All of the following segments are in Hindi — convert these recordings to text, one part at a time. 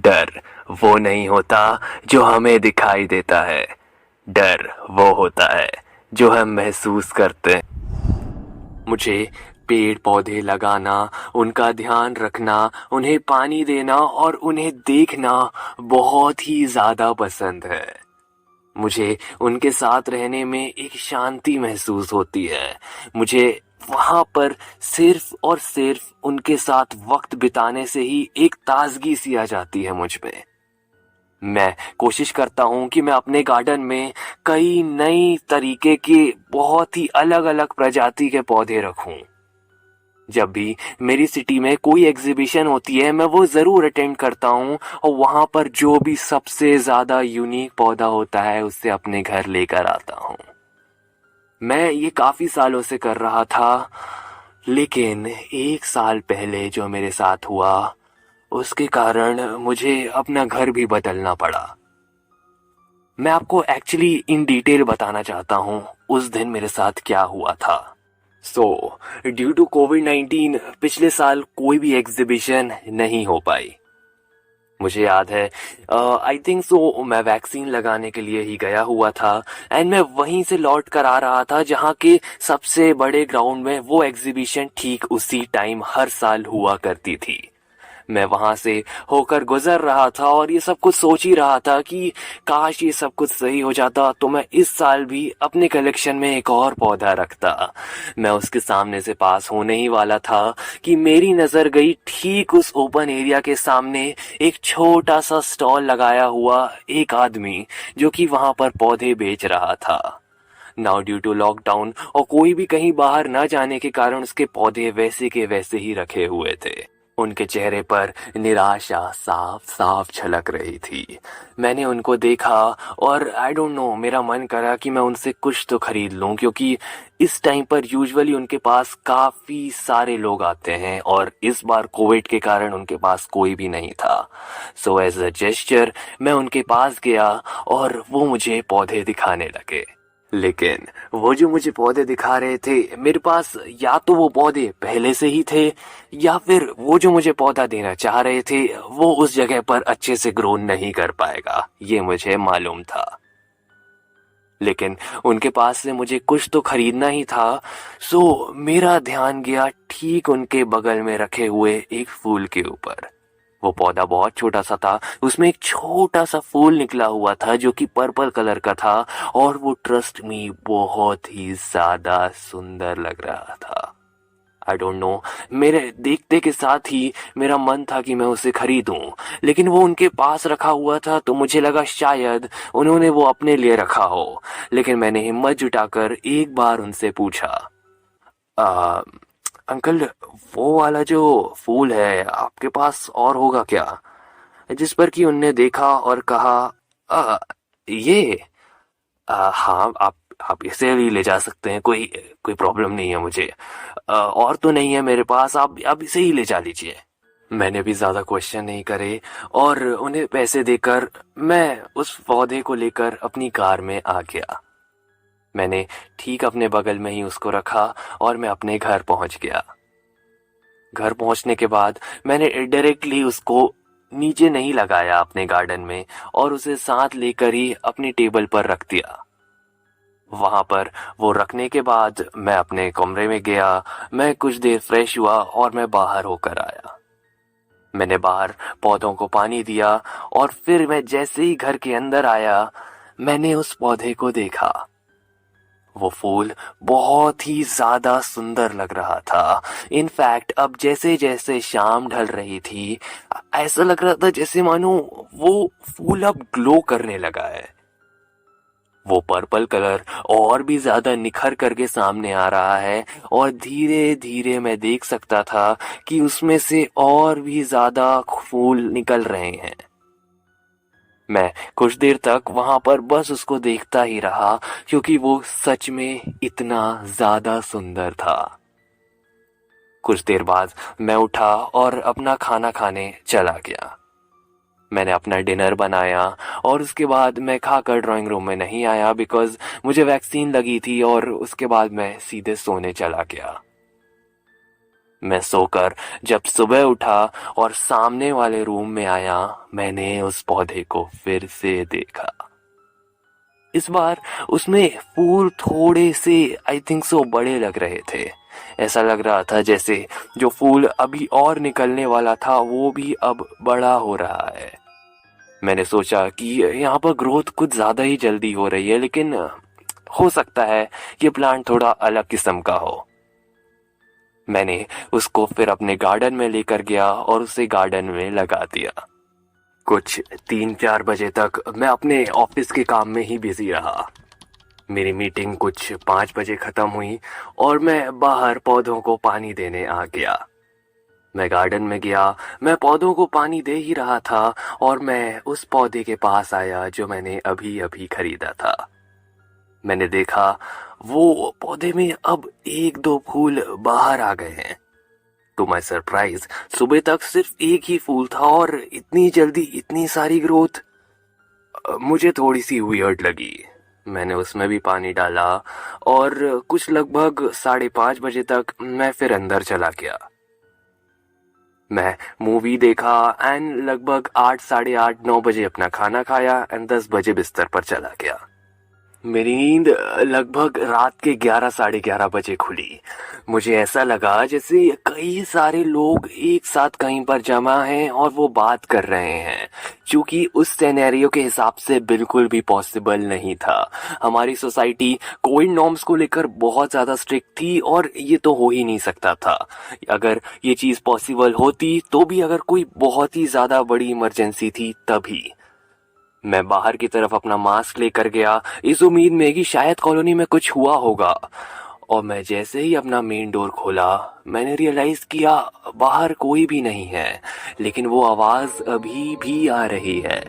डर वो नहीं होता जो हमें दिखाई देता है। डर वो होता है जो हम महसूस करते हैं। मुझे पेड़ पौधे लगाना, उनका ध्यान रखना, उन्हें पानी देना और उन्हें देखना बहुत ही ज़्यादा पसंद है। मुझे उनके साथ रहने में एक शांति महसूस होती है। मुझे वहाँ पर सिर्फ और सिर्फ उनके साथ वक्त बिताने से ही एक ताजगी सी आ जाती है मुझ में। मैं कोशिश करता हूँ कि मैं अपने गार्डन में कई नई तरीके के बहुत ही अलग अलग प्रजाति के पौधे रखूं। जब भी मेरी सिटी में कोई एग्जीबिशन होती है मैं वो ज़रूर अटेंड करता हूँ और वहाँ पर जो भी सबसे ज़्यादा यूनिक पौधा होता है उससे अपने घर लेकर आता हूँ। मैं ये काफ़ी सालों से कर रहा था, लेकिन एक साल पहले जो मेरे साथ हुआ उसके कारण मुझे अपना घर भी बदलना पड़ा। मैं आपको एक्चुअली इन डिटेल बताना चाहता हूँ उस दिन मेरे साथ क्या हुआ था। ड्यू टू कोविड-19 पिछले साल कोई भी एग्जीबिशन नहीं हो पाई। मुझे याद है, आई थिंक सो मैं वैक्सीन लगाने के लिए ही गया हुआ था एंड मैं वहीं से लौट कर आ रहा था जहाँ के सबसे बड़े ग्राउंड में वो एग्जीबिशन ठीक उसी टाइम हर साल हुआ करती थी। मैं वहां से होकर गुजर रहा था और ये सब कुछ सोच ही रहा था कि काश ये सब कुछ सही हो जाता तो मैं इस साल भी अपने कलेक्शन में एक और पौधा रखता। मैं उसके सामने से पास होने ही वाला था कि मेरी नजर गई ठीक उस ओपन एरिया के सामने एक छोटा सा स्टॉल लगाया हुआ एक आदमी जो कि वहां पर पौधे बेच रहा था। नाउ ड्यू टू लॉकडाउन और कोई भी कहीं बाहर न जाने के कारण उसके पौधे वैसे के वैसे ही रखे हुए थे। उनके चेहरे पर निराशा साफ साफ झलक रही थी। मैंने उनको देखा और आई डोंट नो, मेरा मन करा कि मैं उनसे कुछ तो खरीद लूं क्योंकि इस टाइम पर यूजुअली उनके पास काफी सारे लोग आते हैं और इस बार कोविड के कारण उनके पास कोई भी नहीं था। सो एज अ जेस्चर मैं उनके पास गया और वो मुझे पौधे दिखाने लगे। लेकिन वो जो मुझे पौधे दिखा रहे थे मेरे पास या तो वो पौधे पहले से ही थे या फिर वो जो मुझे पौधा देना चाह रहे थे वो उस जगह पर अच्छे से ग्रो नहीं कर पाएगा, ये मुझे मालूम था। लेकिन उनके पास से मुझे कुछ तो खरीदना ही था। सो मेरा ध्यान गया ठीक उनके बगल में रखे हुए एक फूल के ऊपर। वो पौधा बहुत छोटा सा था, उसमें एक छोटा सा फूल निकला हुआ था जो कि पर्पल कलर का था और वो ट्रस्ट मी बहुत ही ज्यादा सुंदर लग रहा था। आई डोंट नो, मेरे देखते के साथ ही मेरा मन था कि मैं उसे खरीदूं, लेकिन वो उनके पास रखा हुआ था तो मुझे लगा शायद उन्होंने वो अपने लिए रखा हो। लेकिन मैंने हिम्मत जुटाकर एक बार उनसे पूछा, आ, अंकल वो वाला जो फूल है आपके पास और होगा क्या? जिस पर कि उनने देखा और कहा, आ, ये हाँ, आप इसे भी ले जा सकते हैं, कोई कोई प्रॉब्लम नहीं है मुझे। और तो नहीं है मेरे पास, आप इसे ही ले जा लीजिए। मैंने भी ज्यादा क्वेश्चन नहीं करे और उन्हें पैसे देकर मैं उस पौधे को लेकर अपनी कार में आ गया। मैंने ठीक अपने बगल में ही उसको रखा और मैं अपने घर पहुंच गया। घर पहुंचने के बाद मैंने डायरेक्टली उसको नीचे नहीं लगाया अपने गार्डन में और उसे साथ लेकर ही अपनी टेबल पर रख दिया। वहां पर वो रखने के बाद मैं अपने कमरे में गया। मैं कुछ देर फ्रेश हुआ और मैं बाहर होकर आया। मैंने बाहर पौधों को पानी दिया और फिर मैं जैसे ही घर के अंदर आया मैंने उस पौधे को देखा। वो फूल बहुत ही ज्यादा सुंदर लग रहा था। इनफैक्ट अब जैसे जैसे शाम ढल रही थी ऐसा लग रहा था जैसे मानो वो फूल अब ग्लो करने लगा है। वो पर्पल कलर और भी ज्यादा निखर करके सामने आ रहा है और धीरे धीरे मैं देख सकता था कि उसमें से और भी ज्यादा फूल निकल रहे हैं। मैं कुछ देर तक वहां पर बस उसको देखता ही रहा क्योंकि वो सच में इतना ज्यादा सुंदर था। कुछ देर बाद मैं उठा और अपना खाना खाने चला गया। मैंने अपना डिनर बनाया और उसके बाद मैं खाकर ड्राइंग रूम में नहीं आया बिकॉज मुझे वैक्सीन लगी थी और उसके बाद मैं सीधे सोने चला गया। मैं सोकर जब सुबह उठा और सामने वाले रूम में आया, मैंने उस पौधे को फिर से देखा। इस बार उसमें फूल थोड़े से आई थिंक सो बड़े लग रहे थे। ऐसा लग रहा था जैसे जो फूल अभी और निकलने वाला था वो भी अब बड़ा हो रहा है। मैंने सोचा कि यहाँ पर ग्रोथ कुछ ज़्यादा ही जल्दी हो रही है, लेकिन हो सकता है ये प्लांट थोड़ा अलग किस्म का हो। मैंने उसको फिर अपने गार्डन में लेकर गया और उसे गार्डन में लगा दिया। कुछ 3-4 बजे तक मैं अपने ऑफिस के काम में ही बिजी रहा। मेरी मीटिंग कुछ 5 बजे खत्म हुई और मैं बाहर पौधों को पानी देने आ गया। मैं गार्डन में गया, मैं पौधों को पानी दे ही रहा था और मैं उस पौधे के पास आया जो मैंने अभी अभी खरीदा था। मैंने देखा वो पौधे में अब 1-2 फूल बाहर आ गए हैं। टू माय सरप्राइज सुबह तक सिर्फ एक ही फूल था और इतनी जल्दी इतनी सारी ग्रोथ मुझे थोड़ी सी वियर्ड लगी। मैंने उसमें भी पानी डाला और कुछ लगभग 5:30 बजे तक मैं फिर अंदर चला गया। मैं मूवी देखा एंड लगभग 8, 8:30, 9 बजे अपना खाना खाया एंड 10 बजे बिस्तर पर चला गया। मेरी नींद लगभग रात के 11, 11:30 बजे खुली। मुझे ऐसा लगा जैसे कई सारे लोग एक साथ कहीं पर जमा हैं और वो बात कर रहे हैं, जो कि उस सिनेरियो के हिसाब से बिल्कुल भी पॉसिबल नहीं था। हमारी सोसाइटी कोविड नॉर्म्स को लेकर बहुत ज़्यादा स्ट्रिक्ट थी और ये तो हो ही नहीं सकता था। अगर ये चीज़ पॉसिबल होती तो भी अगर कोई बहुत ही ज़्यादा बड़ी इमरजेंसी थी तभी। मैं बाहर की तरफ अपना मास्क लेकर गया इस उम्मीद में कि शायद कॉलोनी में कुछ हुआ होगा, और मैं जैसे ही अपना मेन डोर खोला मैंने रियलाइज किया बाहर कोई भी नहीं है, लेकिन वो आवाज अभी भी आ रही है।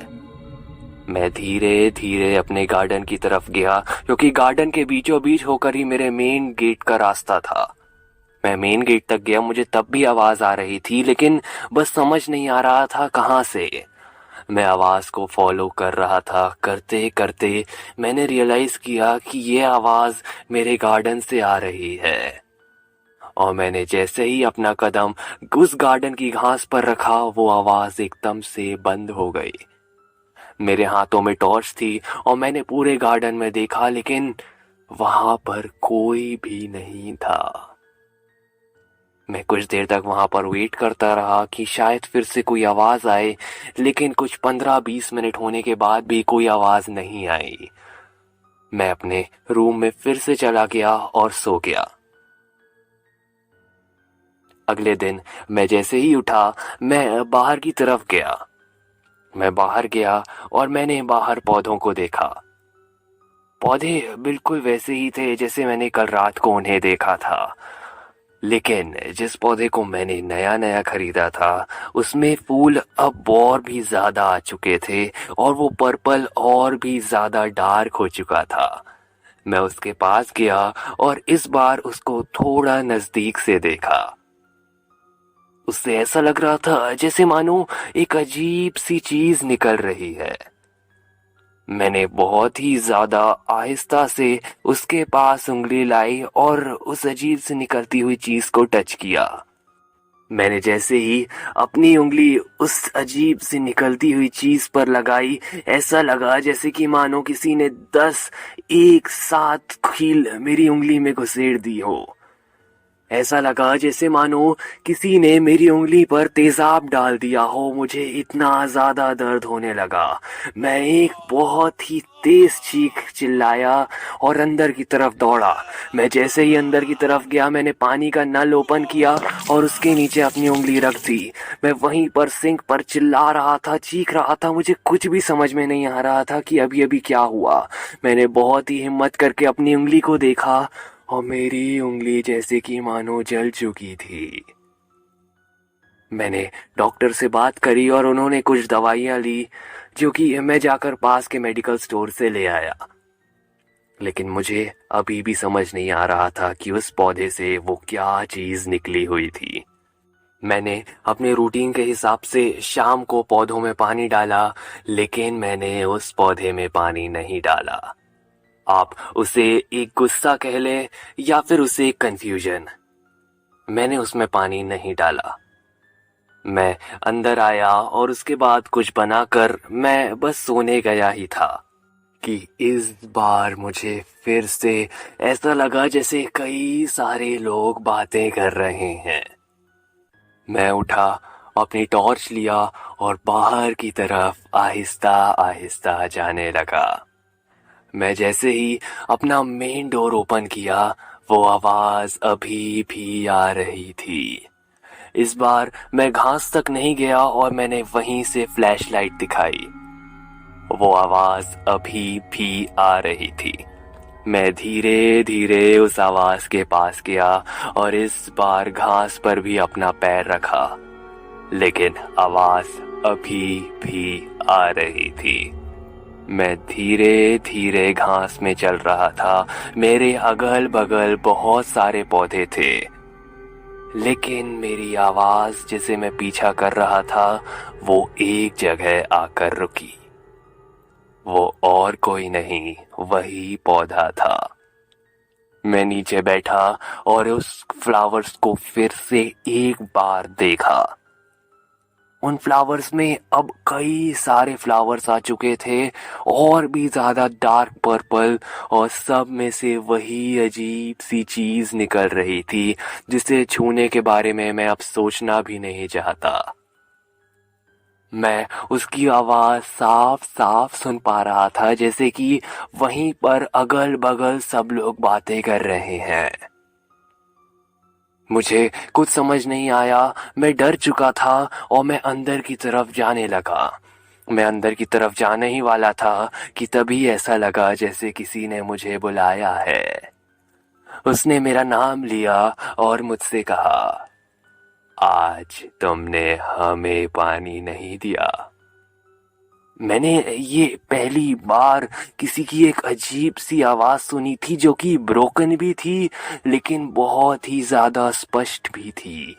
मैं धीरे धीरे अपने गार्डन की तरफ गया क्योंकि गार्डन के बीचों बीच होकर ही मेरे मेन गेट का रास्ता था। मैं मेन गेट तक गया, मुझे तब भी आवाज आ रही थी लेकिन बस समझ नहीं आ रहा था कहाँ से। मैं आवाज को फॉलो कर रहा था। करते करते मैंने रियलाइज किया कि ये आवाज मेरे गार्डन से आ रही है, और मैंने जैसे ही अपना कदम उस गार्डन की घास पर रखा वो आवाज एकदम से बंद हो गई। मेरे हाथों में टॉर्च थी और मैंने पूरे गार्डन में देखा लेकिन वहां पर कोई भी नहीं था। मैं कुछ देर तक वहां पर वेट करता रहा कि शायद फिर से कोई आवाज आए, लेकिन कुछ 15-20 मिनट होने के बाद भी कोई आवाज नहीं आई। मैं अपने रूम में फिर से चला गया और सो गया। अगले दिन मैं जैसे ही उठा मैं बाहर की तरफ गया। मैं बाहर गया और मैंने बाहर पौधों को देखा। पौधे बिल्कुल वैसे ही थे जैसे मैंने कल रात को उन्हें देखा था, लेकिन जिस पौधे को मैंने नया नया खरीदा था उसमें फूल अब और भी ज्यादा आ चुके थे और वो पर्पल और भी ज्यादा डार्क हो चुका था। मैं उसके पास गया और इस बार उसको थोड़ा नजदीक से देखा। उससे ऐसा लग रहा था जैसे मानो एक अजीब सी चीज निकल रही है। मैंने बहुत ही ज्यादा आहिस्ता से उसके पास उंगली लाई और उस अजीब से निकलती हुई चीज को टच किया। मैंने जैसे ही अपनी उंगली उस अजीब सी निकलती हुई चीज पर लगाई, ऐसा लगा जैसे कि मानो किसी ने 10 एक साथ कील मेरी उंगली में घुसेड़ दी हो। ऐसा लगा जैसे मानो किसी ने मेरी उंगली पर तेजाब डाल दिया हो। मुझे इतना ज्यादा दर्द होने लगा। मैं एक बहुत ही तेज चीख चिल्लाया और अंदर की तरफ दौड़ा। मैं जैसे ही अंदर की तरफ गया मैंने पानी का नल ओपन किया और उसके नीचे अपनी उंगली रख दी। मैं वहीं पर सिंक पर चिल्ला रहा था, चीख रहा था। मुझे कुछ भी समझ में नहीं आ रहा था कि अभी अभी क्या हुआ। मैंने बहुत ही हिम्मत करके अपनी उंगली को देखा और मेरी उंगली जैसे कि मानो जल चुकी थी। मैंने डॉक्टर से बात करी और उन्होंने कुछ दवाइयां ली जो कि मैं जाकर पास के मेडिकल स्टोर से ले आया, लेकिन मुझे अभी भी समझ नहीं आ रहा था कि उस पौधे से वो क्या चीज निकली हुई थी। मैंने अपने रूटीन के हिसाब से शाम को पौधों में पानी डाला, लेकिन मैंने उस पौधे में पानी नहीं डाला। आप उसे एक गुस्सा कह लें या फिर उसे कंफ्यूजन। मैंने उसमें पानी नहीं डाला। मैं अंदर आया और उसके बाद कुछ बनाकर मैं बस सोने गया ही था कि इस बार मुझे फिर से ऐसा लगा जैसे कई सारे लोग बातें कर रहे हैं। मैं उठा, अपनी टॉर्च लिया और बाहर की तरफ आहिस्ता आहिस्ता जाने लगा। मैं जैसे ही अपना मेन डोर ओपन किया, वो आवाज अभी भी आ रही थी। इस बार मैं घास तक नहीं गया और मैंने वहीं से फ्लैशलाइट दिखाई। वो आवाज अभी भी आ रही थी। मैं धीरे धीरे उस आवाज के पास गया और इस बार घास पर भी अपना पैर रखा, लेकिन आवाज अभी भी आ रही थी। मैं धीरे धीरे घास में चल रहा था। मेरे अगल बगल बहुत सारे पौधे थे, लेकिन मेरी आवाज जिसे मैं पीछा कर रहा था वो एक जगह आकर रुकी। वो और कोई नहीं, वही पौधा था। मैं नीचे बैठा और उस फ्लावर्स को फिर से एक बार देखा। उन फ्लावर्स में अब कई सारे फ्लावर्स आ चुके थे और भी ज्यादा डार्क पर्पल, और सब में से वही अजीब सी चीज निकल रही थी जिसे छूने के बारे में मैं अब सोचना भी नहीं चाहता। मैं उसकी आवाज साफ साफ सुन पा रहा था, जैसे कि वहीं पर अगल बगल सब लोग बातें कर रहे हैं। मुझे कुछ समझ नहीं आया। मैं डर चुका था और मैं अंदर की तरफ जाने लगा। मैं अंदर की तरफ जाने ही वाला था कि तभी ऐसा लगा जैसे किसी ने मुझे बुलाया है। उसने मेरा नाम लिया और मुझसे कहा, आज तुमने हमें पानी नहीं दिया। मैंने ये पहली बार किसी की एक अजीब सी आवाज सुनी थी जो कि ब्रोकन भी थी, लेकिन बहुत ही ज्यादा स्पष्ट भी थी।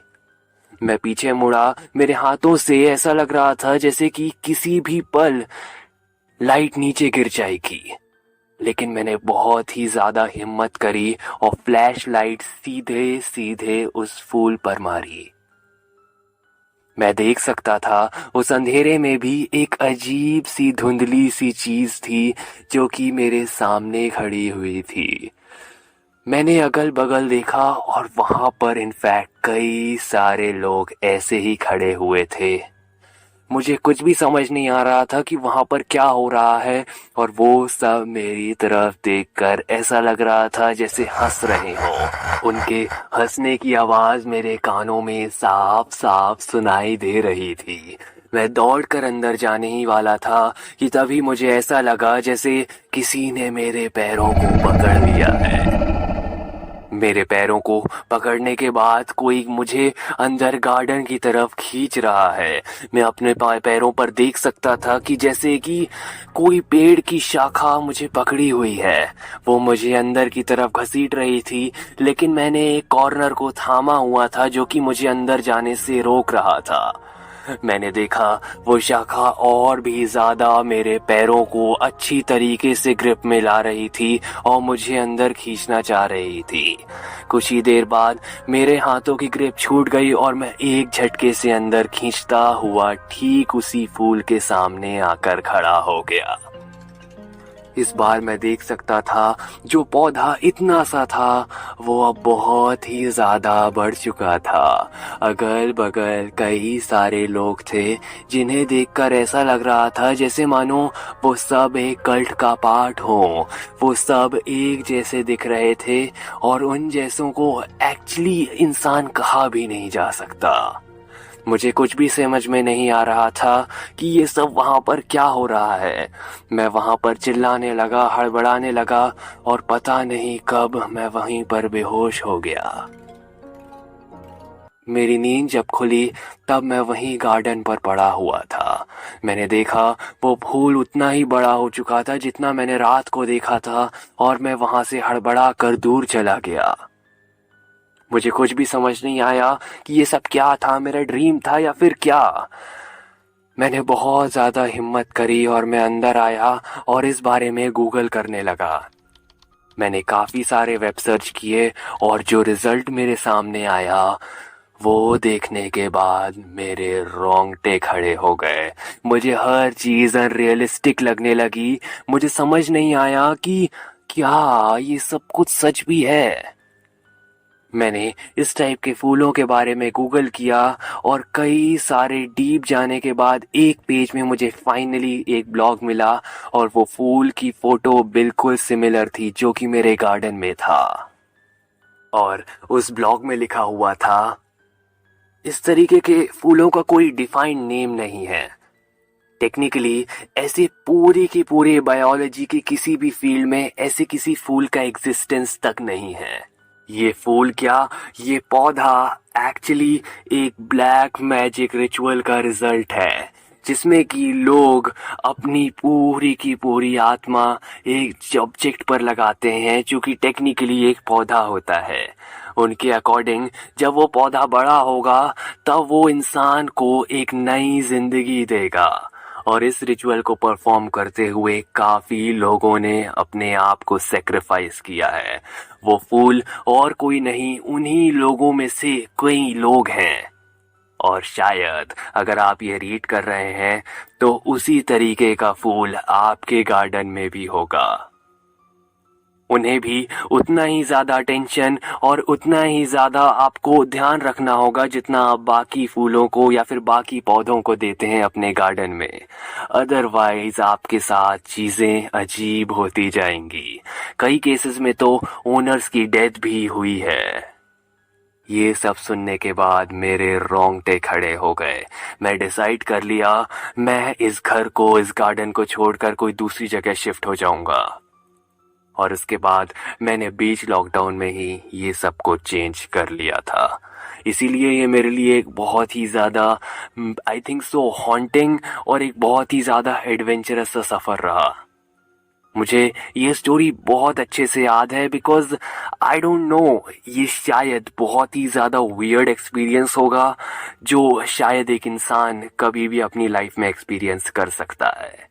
मैं पीछे मुड़ा। मेरे हाथों से ऐसा लग रहा था जैसे कि किसी भी पल लाइट नीचे गिर जाएगी, लेकिन मैंने बहुत ही ज्यादा हिम्मत करी और फ्लैश लाइट सीधे सीधे उस फूल पर मारी। मैं देख सकता था उस अंधेरे में भी एक अजीब सी धुंधली सी चीज थी जो कि मेरे सामने खड़ी हुई थी। मैंने अगल बगल देखा और वहां पर इनफैक्ट कई सारे लोग ऐसे ही खड़े हुए थे। मुझे कुछ भी समझ नहीं आ रहा था कि वहां पर क्या हो रहा है, और वो सब मेरी तरफ देखकर ऐसा लग रहा था जैसे हंस रहे हों। उनके हंसने की आवाज मेरे कानों में साफ साफ सुनाई दे रही थी। मैं दौड़कर अंदर जाने ही वाला था कि तभी मुझे ऐसा लगा जैसे किसी ने मेरे पैरों को पकड़ लिया है। मेरे पैरों को पकड़ने के बाद कोई मुझे अंदर गार्डन की तरफ खींच रहा है। मैं अपने पैरों पर देख सकता था कि जैसे कि कोई पेड़ की शाखा मुझे पकड़ी हुई है। वो मुझे अंदर की तरफ घसीट रही थी, लेकिन मैंने एक कॉर्नर को थामा हुआ था जो कि मुझे अंदर जाने से रोक रहा था। मैंने देखा वो शाखा और भी ज्यादा मेरे पैरों को अच्छी तरीके से ग्रिप में ला रही थी और मुझे अंदर खींचना चाह रही थी। कुछ ही देर बाद मेरे हाथों की ग्रिप छूट गई और मैं एक झटके से अंदर खींचता हुआ ठीक उसी फूल के सामने आकर खड़ा हो गया। इस बार मैं देख सकता था जो पौधा इतना सा था वो अब बहुत ही ज्यादा बढ़ चुका था। अगल बगल कई सारे लोग थे जिन्हें देखकर ऐसा लग रहा था जैसे मानो वो सब एक कल्ट का पार्ट हो। वो सब एक जैसे दिख रहे थे और उन जैसों को एक्चुअली इंसान कहा भी नहीं जा सकता। मुझे कुछ भी समझ में नहीं आ रहा था कि ये सब वहां पर क्या हो रहा है। मैं वहां पर चिल्लाने लगा, हड़बड़ाने लगा, और पता नहीं कब मैं वहीं पर बेहोश हो गया। मेरी नींद जब खुली तब मैं वहीं गार्डन पर पड़ा हुआ था। मैंने देखा वो फूल उतना ही बड़ा हो चुका था जितना मैंने रात को देखा था, और मैं वहां से हड़बड़ा कर दूर चला गया। मुझे कुछ भी समझ नहीं आया कि ये सब क्या था, मेरा ड्रीम था या फिर क्या। मैंने बहुत ज़्यादा हिम्मत करी और मैं अंदर आया और इस बारे में गूगल करने लगा। मैंने काफ़ी सारे वेब सर्च किए और जो रिज़ल्ट मेरे सामने आया वो देखने के बाद मेरे रोंगटे खड़े हो गए। मुझे हर चीज़ अनरियलिस्टिक लगने लगी। मुझे समझ नहीं आया कि क्या ये सब कुछ सच भी है। मैंने इस टाइप के फूलों के बारे में गूगल किया और कई सारे डीप जाने के बाद एक पेज में मुझे फाइनली एक ब्लॉग मिला और वो फूल की फोटो बिल्कुल सिमिलर थी जो कि मेरे गार्डन में था। और उस ब्लॉग में लिखा हुआ था, इस तरीके के फूलों का कोई डिफाइंड नेम नहीं है। टेक्निकली ऐसे पूरे के पूरे बायोलॉजी के किसी भी फील्ड में ऐसे किसी फूल का एग्जिस्टेंस तक नहीं है। ये फूल क्या, ये पौधा एक्चुअली एक ब्लैक मैजिक रिचुअल का रिजल्ट है जिसमें कि लोग अपनी पूरी की पूरी आत्मा एक ऑब्जेक्ट पर लगाते हैं जो कि टेक्निकली एक पौधा होता है। उनके अकॉर्डिंग जब वो पौधा बड़ा होगा तब वो इंसान को एक नई जिंदगी देगा। और इस रिचुअल को परफॉर्म करते हुए काफ़ी लोगों ने अपने आप को सेक्रीफाइस किया है। वो फूल और कोई नहीं, उन्हीं लोगों में से कई लोग हैं। और शायद अगर आप ये रीड कर रहे हैं तो उसी तरीके का फूल आपके गार्डन में भी होगा। उन्हें भी उतना ही ज़्यादा अटेंशन और उतना ही ज़्यादा आपको ध्यान रखना होगा जितना आप बाकी फूलों को या फिर बाकी पौधों को देते हैं अपने गार्डन में। अदरवाइज आपके साथ चीज़ें अजीब होती जाएंगी। कई केसेस में तो ओनर्स की डेथ भी हुई है। ये सब सुनने के बाद मेरे रोंगटे खड़े हो गए। मैं डिसाइड कर लिया मैं इस घर को, इस गार्डन को छोड़कर कोई दूसरी जगह शिफ्ट हो जाऊंगा। और उसके बाद मैंने बीच लॉकडाउन में ही ये सब को चेंज कर लिया था। इसीलिए ये मेरे लिए एक बहुत ही ज़्यादा आई थिंक सो हॉन्टिंग और एक बहुत ही ज़्यादा एडवेंचरस सा सफ़र रहा। मुझे ये स्टोरी बहुत अच्छे से याद है बिकॉज आई डोंट नो, ये शायद बहुत ही ज़्यादा वियर्ड एक्सपीरियंस होगा जो शायद एक इंसान कभी भी अपनी लाइफ में एक्सपीरियंस कर सकता है।